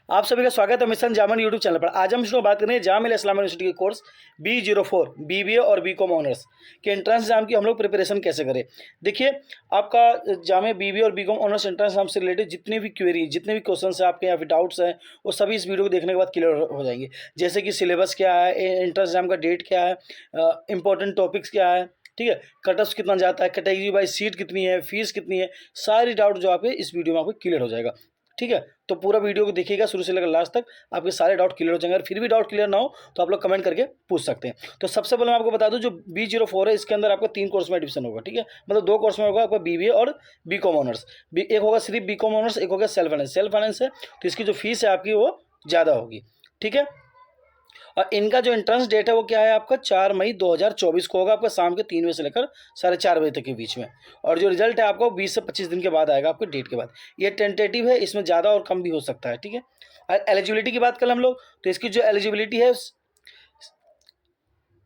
आप सभी का स्वागत है मिशन जामन यूट्यूब चैनल पर। आज हम इसमें बात करेंगे जामिया इस्लामिया यूनिवर्सिटी के कोर्स B04 BBA और बीकॉम ऑनर्स के एंट्रेंस एग्जाम की हम लोग प्रिपरेशन कैसे करें। देखिए, आपका जामिया BBA और बीकॉम ऑनर्स एंट्रेंस एग्जाम से रिलेटेड जितनी भी क्वेरी, जितने भी क्वेश्चन है आपके यहाँ पे डाउट्स हैं, वो सभी इस वीडियो को देखने के बाद क्लियर हो जाएंगे। जैसे कि सिलेबस क्या है, एंट्रेंस एग्जाम का डेट क्या है, इंपॉर्टेंट टॉपिक्स क्या है, ठीक है, कट ऑफ कितना जाता है, कैटेगरी वाइज सीट कितनी है, फीस कितनी है, सारी डाउट जो आपके इस वीडियो में आपको क्लियर हो जाएगा। ठीक है, तो पूरा वीडियो को देखिएगा शुरू से लेकर लास्ट तक, आपके सारे डाउट क्लियर हो जाएंगे। अगर फिर भी डाउट क्लियर ना हो तो आप लोग कमेंट करके पूछ सकते हैं। तो सबसे पहले मैं आपको बता दूं, जो B04 है इसके अंदर आपका 3 कोर्स में एडमिशन होगा। ठीक है, मतलब 2 कोर्स में होगा आपका BBA और बीकॉम ऑनर्स। एक होगा सिर्फ बीकॉम ऑनर्स, एक होगा सेल्फ फाइनेंस। सेल्फ फाइनेंस है तो इसकी जो फीस है आपकी वो ज़्यादा होगी। ठीक है, और इनका जो एंट्रेंस डेट है वो क्या है आपका 4 मई 2024 को होगा, आपका शाम के 3 बजे से लेकर 4:30 बजे तक के बीच में। और जो रिजल्ट है आपका 20 से 25 दिन के बाद आएगा, आपके डेट के बाद। ये टेंटेटिव है, इसमें ज़्यादा और कम भी हो सकता है। ठीक है, और एलिजिबिलिटी की बात करें हम लोग, तो इसकी जो एलिजिबिलिटी है,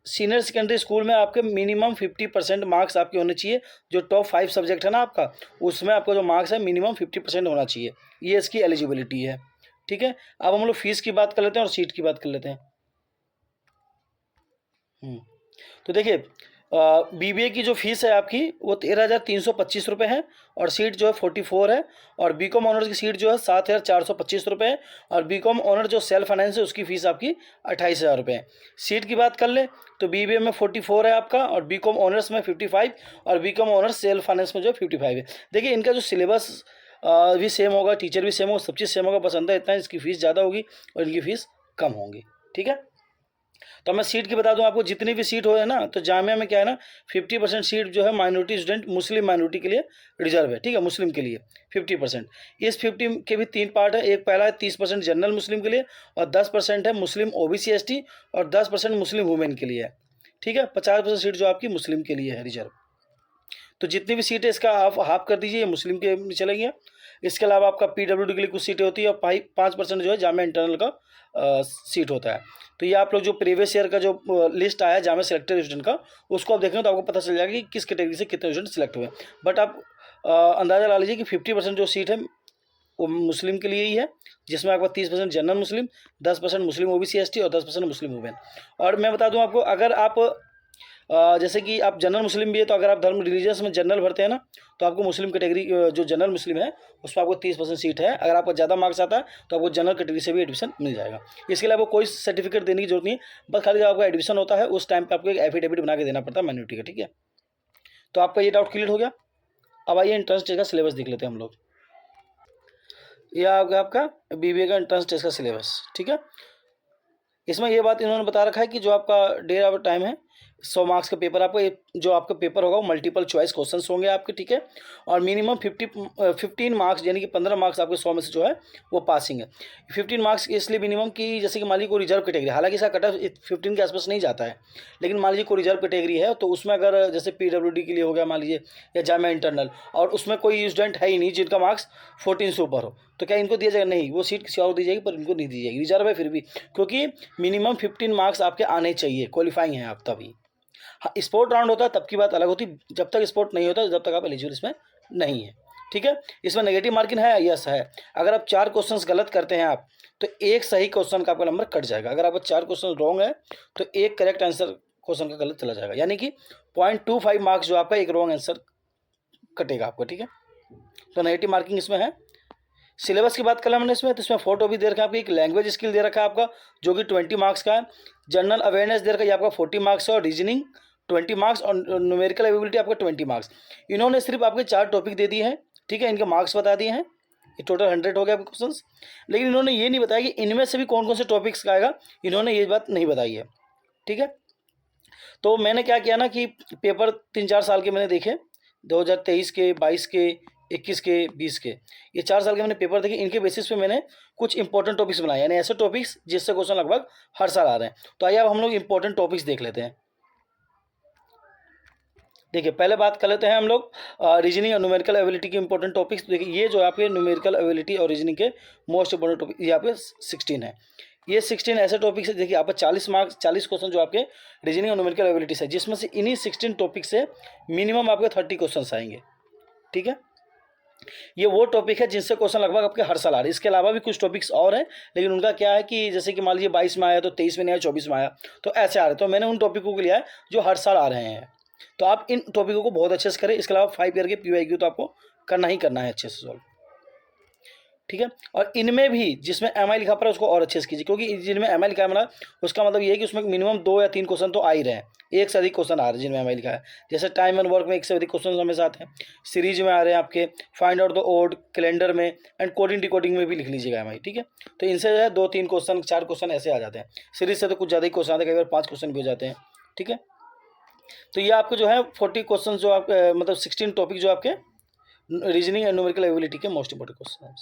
सीनियर सेकेंडरी स्कूल में आपके मिनिमम 50% मार्क्स आपके होने चाहिए। जो टॉप 5 सब्जेक्ट है ना आपका, उसमें आपका जो मार्क्स है मिनिमम 50% होना चाहिए। ये इसकी एलिजिबिलिटी है। ठीक है, अब हम लोग फीस की बात कर लेते हैं और सीट की बात कर लेते हैं। तो देखिए, BBA की जो फीस है आपकी वो 13,325 रुपये है, और सीट जो है 44 है। और बीकॉम ऑनर्स की सीट जो है 7,425 रुपये है। और बीकॉम ऑनर जो सेल्फ फाइनेंस है उसकी फ़ीस आपकी 28,000 रुपये है। सीट की बात कर ले तो BBA में 44 है आपका, और बीकॉम ऑनर्स में 55, और बीकॉम ऑनर्स सेल्फ फाइनेंस में जो है 55 है। देखिए, इनका जो सिलेबस भी सेम होगा, टीचर भी सेम होगा, सब चीज़ सेम होगा, बस अंदर इतना इसकी फ़ीस ज़्यादा होगी और इनकी फ़ीस कम होगी। ठीक है, तो मैं सीट की बता दूं आपको, जितनी भी सीट हो है ना, तो जामिया में क्या है ना, 50% सीट जो है माइनॉरिटी स्टूडेंट, मुस्लिम माइनॉरिटी के लिए रिजर्व है। ठीक है, मुस्लिम के लिए 50%। इस 50 के भी 3 पार्ट है। एक पहला है 30% जनरल मुस्लिम के लिए, और 10% है मुस्लिम OBC ST, और 10% मुस्लिम वुमेन के लिए है। ठीक है, 50% सीट जो आपकी मुस्लिम के लिए है रिजर्व। तो जितनी भी सीट है इसका आप हाफ कर दीजिए, मुस्लिम के चलेंगे। इसके अलावा आपका PWD के लिए कुछ सीटें होती है, और 5% जो है जामिया इंटरनल का सीट होता है। तो ये आप लोग जो प्रीवियस ईयर का जो लिस्ट आया है जामिया सिलेक्टेड स्टूडेंट का, उसको आप देखेंगे तो आपको पता चल जाएगा कि किस कैटेगरी से कितने स्टूडेंट सिलेक्ट हुए। बट आप अंदाज़ा ला लीजिए कि 50% जो सीट है वो मुस्लिम के लिए ही है, जिसमें आपका 30% जनरल मुस्लिम, 10% मुस्लिम OBC ST, और 10% मुस्लिम वुमेन। और मैं बता दूं आपको, अगर आप जैसे कि आप जनरल मुस्लिम भी है, तो अगर आप धर्म रिलीजियस में जनरल भरते हैं ना, तो आपको मुस्लिम कैटेगरी जो जनरल मुस्लिम है उसमें आपको 30% सीट है। अगर आपको ज़्यादा मार्क्स आता है तो आपको जनरल कैटेगरी से भी एडमिशन मिल जाएगा। इसके लिए आपको कोई सर्टिफिकेट देने की जरूरत नहीं है, बस खाली जब आपका एडमिशन होता है उस टाइम पर आपको एक एफिडेविट बना के देना पड़ता है माइनॉरिटी का। ठीक है, तो आपका ये डाउट क्लियर हो गया। अब आइए एंट्रेंस टेस्ट का सिलेबस देख लेते हैं हम लोग। यह आपका BBA का एंट्रेंस टेस्ट का सिलेबस। ठीक है, इसमें ये बात इन्होंने बता रखा है कि जो आपका डेट ऑफ टाइम है, 100 मार्क्स का पेपर आपको, जो आपका पेपर होगा वो मल्टीपल चॉइस क्वेश्चंस होंगे आपके। ठीक है, और मिनिमम 15 मार्क्स, यानी कि 15 मार्क्स आपके 100 में से जो है वो पासिंग है। 15 मार्क्स इसलिए मिनिमम कि जैसे कि मान लीजिए कोई रिजर्व कैटेगरी, हालांकि इसका कट ऑफ 15 के आसपास नहीं जाता है, लेकिन मान लीजिए कोई रिजर्व कैटेगरी है तो उसमें अगर जैसे PWD के लिए हो गया मान लीजिए, या जामिया इंटरनल, और उसमें कोई स्टूडेंट है ही नहीं जिनका मार्क्स 14 से ऊपर हो, तो क्या इनको दिया जाएगा? नहीं, वो सीट किसी और दी जाएगी, पर इनको नहीं दी जाएगी। रिजर्व है फिर भी, क्योंकि मिनिमम 15 मार्क्स आपके आने चाहिए, क्वालिफाइंग हैं आप तभी। हाँ, स्पोर्ट राउंड होता है तब की बात अलग होती, जब तक स्पोर्ट नहीं होता जब तक आप एलिजिबल इसमें नहीं है। ठीक है, इसमें नेगेटिव मार्किंग है, यस है। अगर आप 4 क्वेश्चंस गलत करते हैं आप, तो एक सही क्वेश्चन का आपका नंबर कट जाएगा। अगर आपका 4 क्वेश्चन रॉन्ग है तो एक करेक्ट आंसर क्वेश्चन का गलत चला जाएगा, यानी कि 0.25 मार्क्स जो आपका एक रॉन्ग आंसर कटेगा आपको। ठीक है, तो नेगेटिव मार्किंग इसमें है। सिलेबस की बात कर हमने इसमें, तो इसमें फोटो भी दे रखा है आपकी, एक लैंग्वेज स्किल दे रखा है आपका जो कि 20 मार्क्स का है। जनरल अवेयरनेस दे रखा है, ये आपका 40 मार्क्स है, और रीजनिंग 20 मार्क्स, और न्यूमेरिकल एबिलिटी आपका 20 मार्क्स। इन्होंने सिर्फ आपके 4 टॉपिक दे दिए हैं। ठीक है, इनके मार्क्स बता दिए हैं, ये टोटल 100 हो गया आपके क्वेश्चन। लेकिन इन्होंने ये नहीं बताया कि इनमें से भी कौन कौन से टॉपिक्स का आएगा, इन्होंने ये बात नहीं बताई है। ठीक है, तो मैंने क्या किया ना कि पेपर 3-4 साल के मैंने देखे, 2023 के, 22 के, 21 के, 20 के, ये 4 साल के मैंने पेपर देखे। इनके बेसिस पे मैंने कुछ इंपॉर्टेंट टॉपिक्स बनाए, यानी ऐसे टॉपिक्स जिससे क्वेश्चन लगभग हर साल आ रहे हैं। तो आइए अब हम लोग इंपॉर्टेंट टॉपिक्स देख लेते हैं। देखिए, पहले बात कर लेते हैं हम लोग रीजनिंग और न्यूमेरिकल एबिलिटी के इंपॉर्टेंट टॉपिक्स। देखिए, ये जो आपके न्यूमेरिकल एबिलिटी और रीजनिंग के मोस्ट इंपॉर्टेंट टॉपिक, ये आपके 16 है। ये 16 ऐसे टॉपिक्स है, देखिए आपका 40 मार्क्स, 40 क्वेश्चन जो आपके रीजनिंग और न्यूमेरिकल एबिलिटी है, जिसमें से इन्हीं 16 टॉपिक से मिनिमम आपके 30 क्वेश्चन आएंगे। ठीक है, ये वो टॉपिक है जिनसे क्वेश्चन लगभग आपके हर साल आ रहे हैं। इसके अलावा भी कुछ टॉपिक्स और हैं, लेकिन उनका क्या है कि जैसे कि मान लीजिए 22 में आया तो 23 में नहीं आया, 24 में आया, तो ऐसे आ रहे हैं। तो मैंने उन टॉपिकों को लिया है जो हर साल आ रहे हैं। तो आप इन टॉपिकों को बहुत अच्छे से करें। इसके अलावा 5 ईयर के PYQ तो आपको करना ही करना है अच्छे से सॉल्व, ठीक है। और इनमें भी जिसमें MI लिखा पड़ा है उसको और अच्छे से कीजिए, क्योंकि जिनमें MI लिखा है मतलब उसका मतलब ये है कि उसमें मिनिमम 2 या 3 क्वेश्चन तो आ ही रहे हैं, एक से अधिक क्वेश्चन आ रहे हैं जिनमें MI लिखा है। जैसे टाइम एंड वर्क में एक से अधिक क्वेश्चन हमेशा आते हैं, सीरीज में आ रहे हैं आपके, find out the odd, calendar में, एंड कोडिंग डिकोडिंग में भी लिख लीजिएगा MI, ठीक है। तो इनसे जो है 2-3 क्वेश्चन 4 क्वेश्चन ऐसे आ जाते हैं। सीरीज से तो कुछ ज़्यादा ही क्वेश्चन आते हैं, कई बार 5 क्वेश्चन भी हो जाते हैं, ठीक है। तो ये आपको जो है 40 क्वेश्चन जो आप मतलब 16 टॉपिक जो आपके रीजनिंग एंड न्यूमेरिकल एबिलिटी के मोस्ट इंपॉर्टेंट क्वेश्चन।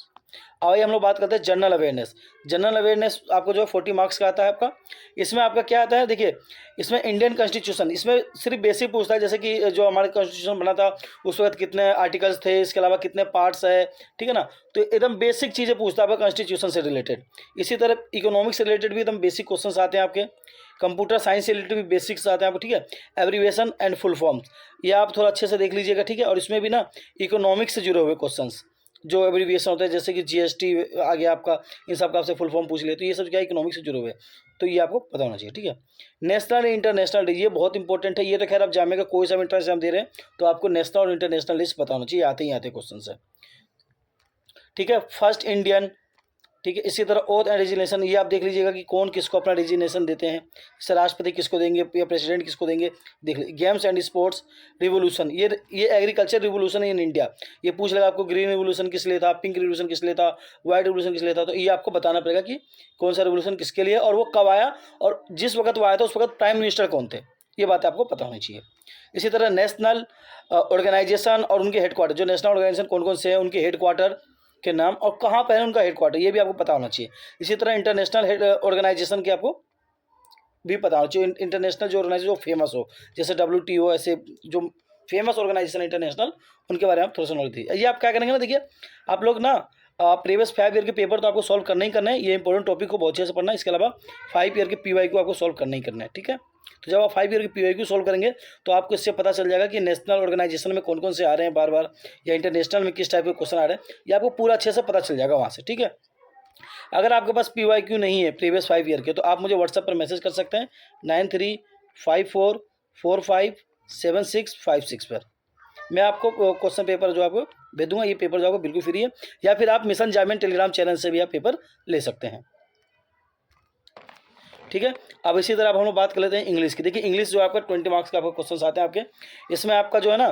आइए हम लोग बात करते हैं जनरल अवेयरनेस। जनरल अवेयरनेस आपको जो है 40 मार्क्स का आता है आपका। इसमें आपका क्या आता है, देखिए इसमें इंडियन कॉन्स्टिट्यूशन, इसमें सिर्फ बेसिक पूछता है, जैसे कि जो हमारा कॉन्स्टिट्यूशन बना था उस वक्त कितने आर्टिकल्स थे, इसके अलावा कितने पार्ट्स है, ठीक है ना। तो एकदम बेसिक चीज़ें पूछता है आपका कॉन्स्टिट्यूशन से रिलेटेड। इसी तरह इकोनॉमिक्स से रिलेटेड भी एकदम बेसिक क्वेश्चन आते हैं आपके। कंप्यूटर साइंस से रिलेटेड भी बेसिक्स आते हैं आपको, ठीक है। एब्रीवेशन एंड फुल फॉर्म्स ये आप थोड़ा अच्छे से देख लीजिएगा, ठीक है। और इसमें भी ना इकोनॉमिक्स से जुड़े हुए क्वेश्चंस जो एब्रीविएशन होता है, जैसे कि GST आ गया आपका, इन सब का आपसे फुल फॉर्म पूछ लिया, तो ये सब क्या इकोनॉमिक्स से जुड़े हुए हैं, तो ये आपको पता होना चाहिए, ठीक है। नेशनल इंटरनेशनल डे ये बहुत इंपॉर्टेंट है। ये तो खैर आप जामे का कोई सा भी इंटरेस्ट हम दे रहे हैं तो आपको नेशनल और इंटरनेशनल लिस्ट पता होना चाहिए, आते ही आते क्वेश्चन है, ठीक है। फर्स्ट इंडियन, ठीक है। इसी तरह ओथ एंड रेजिग्नेशन ये आप देख लीजिएगा कि कौन किसको अपना रेजिग्नेशन देते हैं, जैसे राष्ट्रपति किसको देंगे या प्रेसिडेंट किसको देंगे, देख लीजिए। गेम्स एंड स्पोर्ट्स रिवोल्यूशन ये एग्रीकल्चर रिवोल्यूशन इन इंडिया, ये पूछ लेगा आपको ग्रीन रिवोल्यूशन किस लिए था, पिंक रिवोल्यूशन किस लिए था, व्हाइट रिवोल्यूशन किस लिए था, तो ये आपको बताना पड़ेगा कि कौन सा रिवोल्यूशन किसके लिए और वो कब आया, और जिस वक्त वो आया था उस वक्त प्राइम मिनिस्टर कौन थे, ये बात आपको पता होनी चाहिए। इसी तरह नेशनल ऑर्गेनाइजेशन और उनके हेडक्वार्टर, जो नेशनल ऑर्गेनाइजेशन कौन कौन से हैं उनके हेडक्वार्टर के नाम और कहाँ पर है उनका हेडक्वार्टर, ये भी आपको पता होना चाहिए। इसी तरह इंटरनेशनल हेड ऑर्गेनाइजेशन के आपको भी पता होना चाहिए, इंटरनेशनल जो ऑर्गेनाइजेशन जो फेमस हो, जैसे WTO, ऐसे जो फेमस ऑर्गेनाइजेशन इंटरनेशनल, उनके बारे में आप थोड़ा सा नॉलेज दीजिए। ये आप क्या करेंगे ना, देखिए आप लोग ना प्रीवियस 5 ईयर के पेपर तो आपको सॉल्व करना ही करना है, ये इंपॉर्टेंट टॉपिक को बहुत अच्छे से पढ़ना है। इसके अलावा 5 ईयर के PY को आपको सॉल्व करना ही करना है, ठीक है। तो जब आप 5 ईयर की PYQ सॉल्व करेंगे तो आपको इससे पता चल जाएगा कि नेशनल ऑर्गेनाइजेशन में कौन कौन से आ रहे हैं बार बार, या इंटरनेशनल में किस टाइप के क्वेश्चन आ रहे हैं, ये आपको पूरा अच्छे से पता चल जाएगा वहाँ से, ठीक है। अगर आपके पास PYQ नहीं है प्रीवियस 5 ईयर के, तो आप मुझे व्हाट्सएप पर मैसेज कर सकते हैं 9354457656 पर। मैं आपको क्वेश्चन पेपर जो आपको भेज दूंगा, ये पेपर जो आपको बिल्कुल फ्री है, या फिर आप मिशन जामिन टेलीग्राम चैनल से भी आप पेपर ले सकते हैं, ठीक है। अब इसी तरह अब हम लोग बात कर लेते हैं इंग्लिश की। देखिए इंग्लिश जो आपका 20 मार्क्स का आपको क्वेश्चन आते हैं आपके, इसमें आपका जो है ना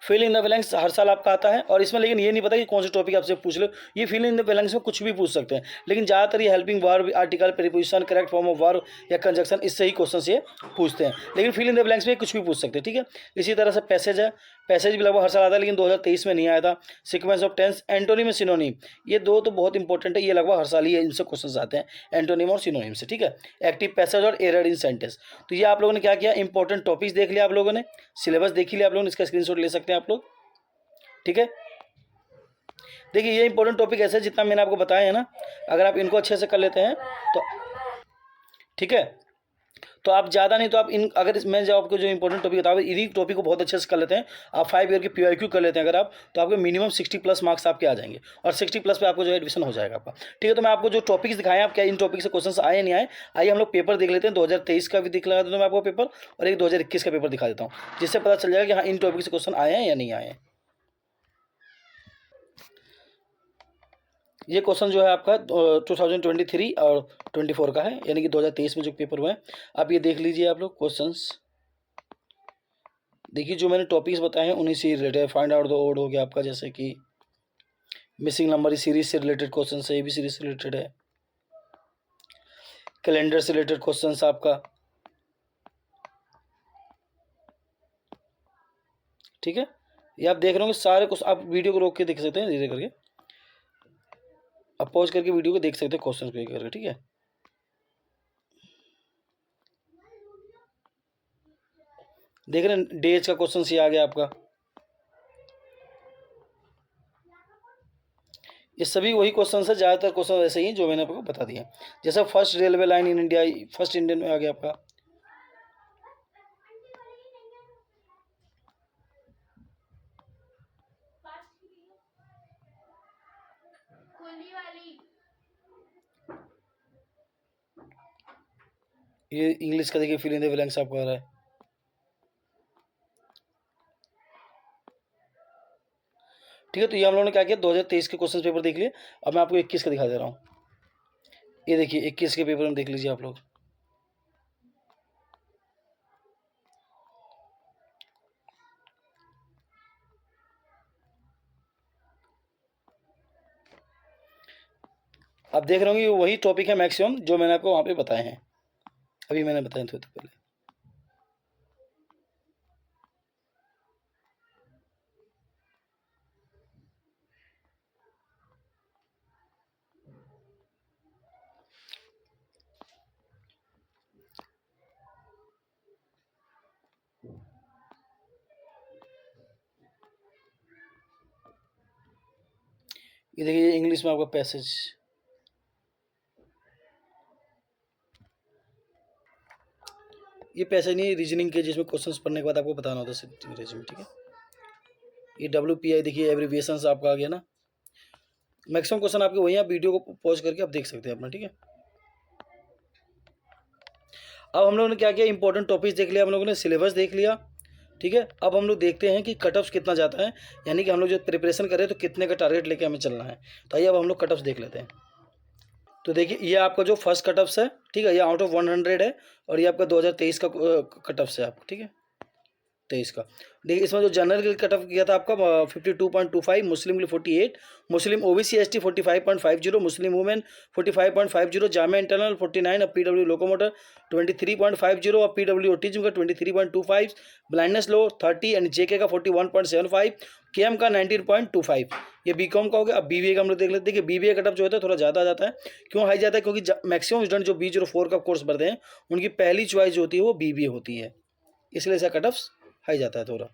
फिल इन द ब्लैंक्स हर साल आपका आता है, और इसमें लेकिन ये नहीं पता कि कौन से टॉपिक आपसे पूछ लो। ये फिल इन द ब्लैंक्स में कुछ भी पूछ सकते हैं, लेकिन ज़्यादातर ये helping verb, article, preposition, correct form of verb या कंजक्शन, इससे ही क्वेश्चन ये पूछते हैं। लेकिन फिल इन द ब्लैंक्स में कुछ भी पूछ सकते हैं, ठीक है। इसी तरह से पैसेज है, पैसेज भी लगभग हर साल आता है, लेकिन 2023 में नहीं आया था। Sequence of tense, antonym, synonym, ये दो तो बहुत इंपॉर्टेंट है, ये लगभग हर साल ही इनसे क्वेश्चन आते हैं, एंटोनिम और सिनोनिम से, ठीक है। एक्टिव पैसेज और एरर इन सेंटेंस, तो ये आप लोगों ने क्या किया, इंपॉर्टेंट टॉपिक्स देख लिया आप लोगों ने, सिलेबस देख लिया आप लोगों ने, इसका स्क्रीनशॉट ले सकते हैं आप लोग, ठीक है। देखिए ये इंपॉर्टेंट टॉपिक ऐसे जितना मैंने आपको बताया है ना, अगर आप इनको अच्छे से कर लेते हैं तो ठीक है, तो आप ज़्यादा नहीं तो आप इन, अगर मैं जो आपको जो इंपॉर्टेंट टॉपिक बताऊँ इन्हीं टॉपिक को बहुत अच्छे से कर लेते हैं, आप 5 ईयर के PYQ कर लेते हैं अगर आप, तो आपके मिनिमम 60+ मार्क्स आपके आ जाएंगे, और 60+ पे आपको जो एडमिशन हो जाएगा आपका, ठीक है। तो मैं आपको जो टॉपिक्स दिखाएं, आप क्या इन टॉपिक से क्वेश्चन आए नहीं आए, आइए हम लोग पेपर देख लेते हैं। 2023 का भी दिखला देता हूँ मैं आपको पेपर, और एक 2021 का पेपर दिखा देता हूँ, जिससे पता चल जाएगा कि हाँ इन टॉपिक से क्वेश्चन आए हैं या नहीं आए हैं। ये क्वेश्चन जो है आपका 2023 और 24 का है, यानी कि 2023 में जो पेपर हुए हैं, आप ये देख लीजिए आप लोग क्वेश्चंस। देखिए जो मैंने टॉपिक्स बताए हैं उन्हीं से रिलेटेड है। फाइंड आउट द ओड हो गया आपका, जैसे कि मिसिंग नंबर इस सीरीज से रिलेटेड क्वेश्चन है, ये भी सीरीज से रिलेटेड है। कैलेंडर से रिलेटेड क्वेश्चन आपका, ठीक है। ये आप देख रहे होंगे सारे क्वेश्चन, आप वीडियो को रोक के देख सकते हैं धीरे करके, आप पॉज करके वीडियो को देख सकते हैं क्वेश्चन को करके, ठीक है। देख रहे हैं डेज का क्वेश्चन ये आ गया आपका, ये सभी वही क्वेश्चन है, ज़्यादातर क्वेश्चन ऐसे ही जो मैंने आपको बता दिया। जैसे first railway line in India, first Indian में आ गया आपका, ये इंग्लिश का देखिए फिल इन द ब्लैंक्स आपको आ रहा है। ठीक है, तो ये हम लोगों ने क्या किया, 2023 के क्वेश्चन पेपर देख लिए। अब मैं आपको 21 का दिखा दे रहा हूँ। ये देखिए 21 के पेपर में देख लीजिए आप लोग। आप देख रहे होंगे वही टॉपिक है मैक्सिमम जो मैंने आपको वहाँ पे बताए हैं, अभी मैंने बताए थे तो पहले। ये देखिए इंग्लिश में आपका पैसेज, ये पैसेज नहीं, रीजनिंग के जिसमें क्वेश्चंस पढ़ने के बाद आपको बताना होता है रीजनिंग। ठीक है, ये WPI देखिए एब्रीविएशन आपका आ गया ना। मैक्सिमम क्वेश्चन आपके वही, आप वीडियो को पॉज करके आप देख सकते हैं अपना। ठीक है, अब हम लोगों ने क्या किया, इंपॉर्टेंट टॉपिक्स देख लिया, हम लोगों ने सिलेबस देख लिया। ठीक है, अब हम लोग देखते हैं कि कट ऑफ्स कितना जाता है, यानी कि हम लोग जो प्रिपरेशन कर रहे हैं तो कितने का टारगेट लेके हमें चलना है। तो आइए अब हम लोग कट ऑफ्स देख लेते हैं। तो देखिए ये आपका जो फर्स्ट कट ऑफ्स है, ठीक है, ये आउट ऑफ 100 है, और ये आपका 2023 का कट ऑफ्स है आपको। ठीक है, 23 का देखिए, इसमें जो जनरल के लिए कट ऑफ किया था आपका 52.25, मुस्लिम के लिए 48, मुस्लिम OBC ST 45.50, Muslim women 45.50, Jamia internal 49, और PW लोकोमोटर 23.50, और PW ऑटिज्म का 23.25, ब्लाइंडनेस लो 30, एंड JK का 41.75, KM का 19.25। ये BCom का हो गया। अब BBA का हम लोग देख लेते हैं। देखिए BBA कट ऑफ जो होता है थोड़ा ज़्यादा आ जाता है। क्यों हाई जाता है, क्योंकि मैक्सिमम स्टूडेंट जो B04 का कोर्स पढ़ते हैं उनकी पहली चॉइस जो होती है वो BBA होती है, इसलिए ऐसा कट ऑफ हाई जाता है थोड़ा।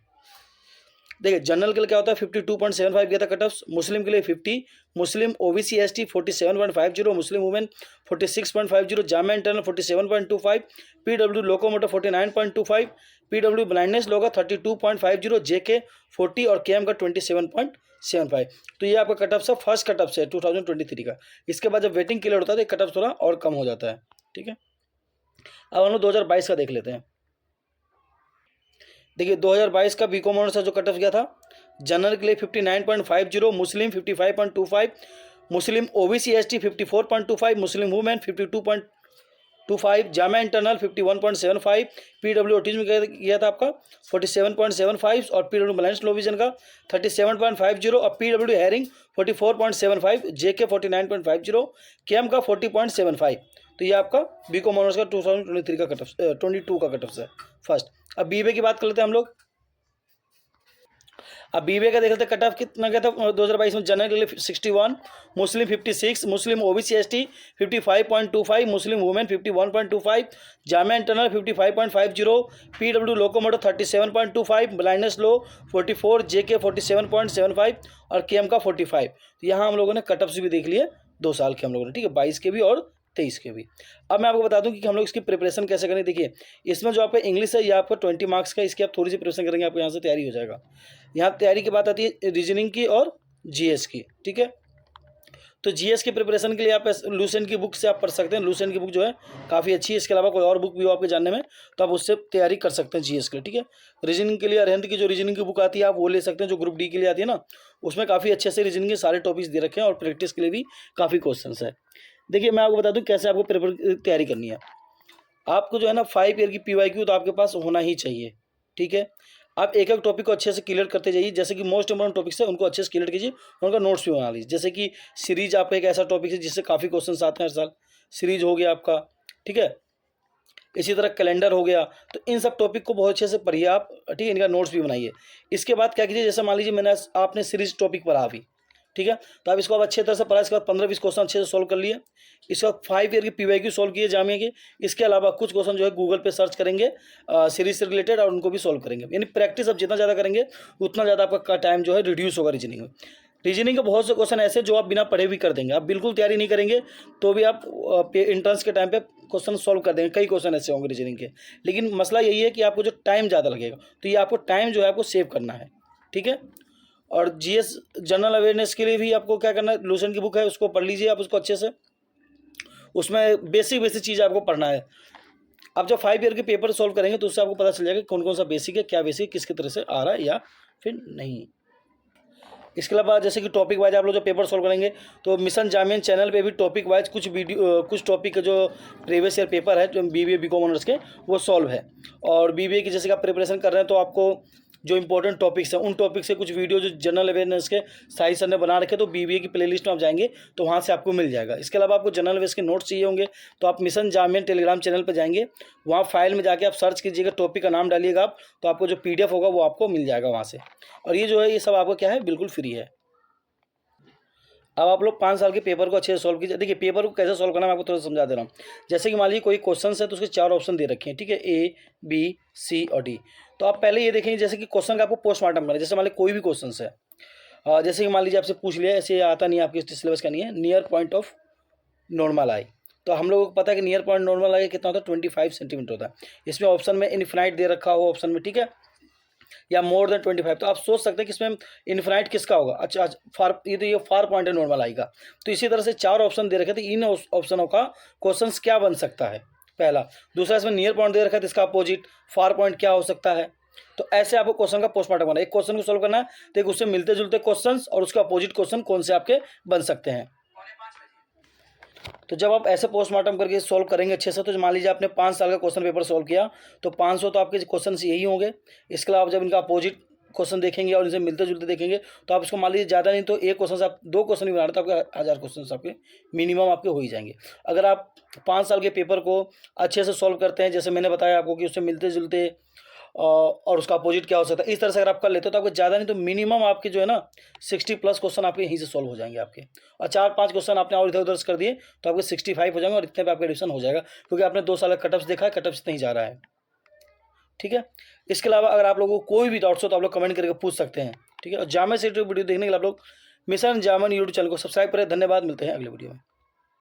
देखिए जनरल के लिए क्या होता है, 52.75 गया था कट ऑफ, मुस्लिम के लिए 50, मुस्लिम OBC ST 47.50, Muslim women 46.50, Jamia internal 47.25, PW locomotor 49.25, PW blindness लोगा 32.50, JK 40, और KM का 27.75। तो ये आपका कट ऑफ से फर्स्ट कट ऑफ से 2023 का। इसके बाद जब वेटिंग क्लियर होता है तो कट ऑफ थोड़ा और कम हो जाता है। ठीक है, अब हम लोग 2022 का देख लेते हैं। देखिए 2022 का BCom ऑनर्स जो कट ऑफ गया था, जनरल के लिए 59.50, मुस्लिम 55.25, मुस्लिम OBC ST 54.25, Muslim women 52.25, Jamia internal 51.75, PW autism गया था आपका 47.75, और PW बैलेंस लो विजन का 37.50, और PW हेयरिंग 44.75, JK 49.50, KM का 40.75। तो ये आपका BCom ऑनर्स का 2023 का कट ऑफ 22 का कट ऑफ है फर्स्ट। अब BBA की बात कर लेते हैं हम लोग। अब BBA का देख लेते हैं कट ऑफ कितना गया था 2022 में। जनरल के लिए 61, Muslim 56, Muslim OBC ST 55.25, Muslim women 51.25, Jamia internal 55.50, PW locomotor 37.25, blindness low 44, JK 47.75, और KM का 45। तो यहाँ हम लोगों ने कट ऑफ्स भी देख लिए 2 साल के हम लोगों ने। ठीक है, 22 के भी और 23 के भी। अब मैं आपको बता दूं कि हम लोग इसकी प्रिपरेशन कैसे करें। देखिए इसमें जो आपका इंग्लिश है ये आपका 20 मार्क्स का, इसकी आप थोड़ी सी प्रिपरेशन करेंगे आपको यहाँ से तैयारी हो जाएगा। यहाँ तैयारी की बात आती है रीजनिंग की और GS की। ठीक है, तो GS की प्रिपरेशन के लिए आप लूसेंट की बुक से आप पढ़ सकते हैं। लूसेंट की बुक जो है काफ़ी अच्छी है। इसके अलावा कोई और बुक भी हो आपके जानने में तो आप उससे तैयारी कर सकते हैं GS के लिए। ठीक है, रीजनिंग के लिए अरिहंत की जो रीजनिंग की बुक आती है आप वो ले सकते हैं, जो ग्रुप D के लिए आती है ना, उसमें काफ़ी अच्छे से रीजनिंग के सारे टॉपिक्स दे रखे हैं और प्रैक्टिस के लिए भी काफ़ी क्वेश्चन है। देखिए मैं आपको बता दूं कैसे आपको तैयारी करनी है। आपको जो है ना 5 ईयर की PYQ तो आपके पास होना ही चाहिए। ठीक है, आप एक एक टॉपिक को अच्छे से क्लियर करते जाइए। जैसे कि मोस्ट इंपॉर्टेंट टॉपिक्स है उनको अच्छे से क्लियर कीजिए, उनका नोट्स भी बना लीजिए। जैसे कि सीरीज आपका एक ऐसा टॉपिक है जिससे काफ़ी क्वेश्चन आते हैं हर साल, सीरीज हो गया आपका। ठीक है, इसी तरह कैलेंडर हो गया। तो इन सब टॉपिक को बहुत अच्छे से पढ़िए आप। ठीक है, इनका नोट्स भी बनाइए। इसके बाद क्या कीजिए, जैसे मान लीजिए मैंने आपने सीरीज टॉपिक पढ़ा अभी, ठीक है, तो आप इसको आप अच्छे तरह से पढ़ा। इसके बाद 15-20 क्वेश्चन अच्छे से सॉल्व कर लिए। इसके बाद 5 ईयर की PYQ सॉल्व किए जामिया के। इसके अलावा कुछ क्वेश्चन जो है गूगल पे सर्च करेंगे सीरीज से रिलेटेड और उनको भी सॉल्व करेंगे। यानी प्रैक्टिस आप जितना ज़्यादा करेंगे उतना ज़्यादा आपका टाइम जो है रिड्यूस होगा रीजनिंग में। रीजनिंग के बहुत से क्वेश्चन ऐसे जो आप बिना पढ़े भी कर देंगे। आप बिल्कुल तैयारी नहीं करेंगे तो भी आप इंट्रेंस के टाइम पे क्वेश्चन सॉल्व कर देंगे। कई क्वेश्चन ऐसे होंगे रीजनिंग के, लेकिन मसला यही है कि आपको जो टाइम ज़्यादा लगेगा, तो ये आपको टाइम जो है आपको सेव करना है। ठीक है, और GS जनरल अवेयरनेस के लिए भी आपको क्या करना है, लूसेंट की बुक है उसको पढ़ लीजिए आप उसको अच्छे से। उसमें बेसिक चीज़ आपको पढ़ना है। आप जब 5 ईयर के पेपर सॉल्व करेंगे तो उससे आपको पता चल जाएगा कौन कौन सा बेसिक है, क्या बेसिक किसकी तरह से आ रहा है या फिर नहीं। इसके अलावा जैसे कि टॉपिक वाइज आप लोग जो पेपर सॉल्व करेंगे तो मिशन जामिन चैनल पे भी टॉपिक वाइज कुछ वीडियो कुछ टॉपिक के जो प्रीवियस ईयर पेपर है जो बीबीए बीकॉम ऑनर्स के वो सॉल्व है। और बीबीए की जैसे कि आप प्रिपरेशन कर रहे हैं तो आपको जो इंपॉर्टेंट टॉपिक्स हैं उन टॉपिक से कुछ वीडियो जो जनरल अवेयरनेस के साहिल सर ने बना रखे तो बीबीए की प्लेलिस्ट में आप जाएंगे तो वहाँ से आपको मिल जाएगा। इसके अलावा आपको जनरल अवेयर्स के नोट्स चाहिए होंगे तो आप मिशन जामिन टेलीग्राम चैनल पर जाएंगे, वहाँ फाइल में जाके आप सर्च कीजिएगा, टॉपिक का नाम डालिएगा आप, तो आपको जो PDF होगा वो आपको मिल जाएगा वहाँ से। और ये जो है ये सब आपको क्या है बिल्कुल फ्री है। अब आप लोग 5 साल के पेपर को अच्छे से सॉल्व कीजिए। देखिए पेपर को कैसे सॉल्व करना है मैं आपको थोड़ा समझा दे रहा हूँ। जैसे कि मान लीजिए कोई क्वेश्चन है तो उसके 4 ऑप्शन दे रखे हैं, ठीक है, A B C और D। तो आप पहले ये देखेंगे जैसे कि क्वेश्चन का आपको पोस्टमार्टम करना है। जैसे मान लीजिए कोई भी क्वेश्चन है, जैसे कि मान लीजिए आपसे पूछ लिया, ऐसे आता नहीं आपके सिलेबस का नहीं है, नियर पॉइंट ऑफ नॉर्मल आई। तो हम लोगों को पता है कि नियर पॉइंट नॉर्मल आई कितना होता है 25 सेंटीमीटर होता है। इसमें ऑप्शन में इनफिनाइट दे रखा हो ऑप्शन में, ठीक है, या मोर देन 25। तो आप सोच सकते हैं कि इसमें इनफिनाइट किसका होगा। अच्छा फार ये फार पॉइंट है नॉर्मल आई का। तो इसी तरह से 4 ऑप्शन दे रखे थे, इन ऑप्शनों का क्वेश्चन क्या बन सकता है पहला। दूसरा इसमें नियर पॉइंट दे रखा है, इसका अपोजिट फार पॉइंट क्या हो सकता है। तो ऐसे आपको क्वेश्चन का पोस्टमार्टम करना है। एक क्वेश्चन को सोल्व करना है तो एक उससे मिलते जुलते क्वेश्चन और उसका अपोजिट क्वेश्चन कौन से आपके बन सकते हैं। तो जब आप ऐसे पोस्टमार्टम करके सॉल्व करेंगे अच्छे से, तो मान लीजिए आपने 5 साल का क्वेश्चन पेपर सॉल्व किया तो 500 तो आपके क्वेश्चन यही होंगे। इसके अलावा जब इनका अपोजिट क्वेश्चन देखेंगे और इनसे मिलते जुलते देखेंगे तो आप इसको मान लीजिए ज़्यादा नहीं तो एक क्वेश्चन से आप 2 क्वेश्चन भी बना रहे तो आपके 1000 क्वेश्चन आपके मिनिमम आपके हो ही जाएंगे। अगर आप 5 साल के पेपर को अच्छे से सॉल्व करते हैं, जैसे मैंने बताया आपको कि उससे मिलते जुलते और उसका अपोजिट क्या हो सकता है, इस तरह से अगर आप कर लेते हो तो आपको ज़्यादा नहीं तो मिनिमम आपके जो है ना 60+ क्वेश्चन आपके यहीं से सॉल्व हो जाएंगे आपके। और 4-5 क्वेश्चन आपने और इधर उधर कर दिए तो आपके 65 हो जाएंगे और इतने पे आपका एडिशन हो जाएगा, क्योंकि आपने 2 साल का कटअप्स देखा है, कटअप्स इतना ही जा रहा है, ठीक है। इसके अलावा अगर आप लोगों को कोई भी डाउट्स हो तो आप लोग कमेंट करके पूछ सकते हैं, ठीक है। और जामा से वीडियो देखने के लिए आप लोग मिशन जामन यूट्यूब चैनल को सब्सक्राइब करें। धन्यवाद, मिलते हैं अगले वीडियो में।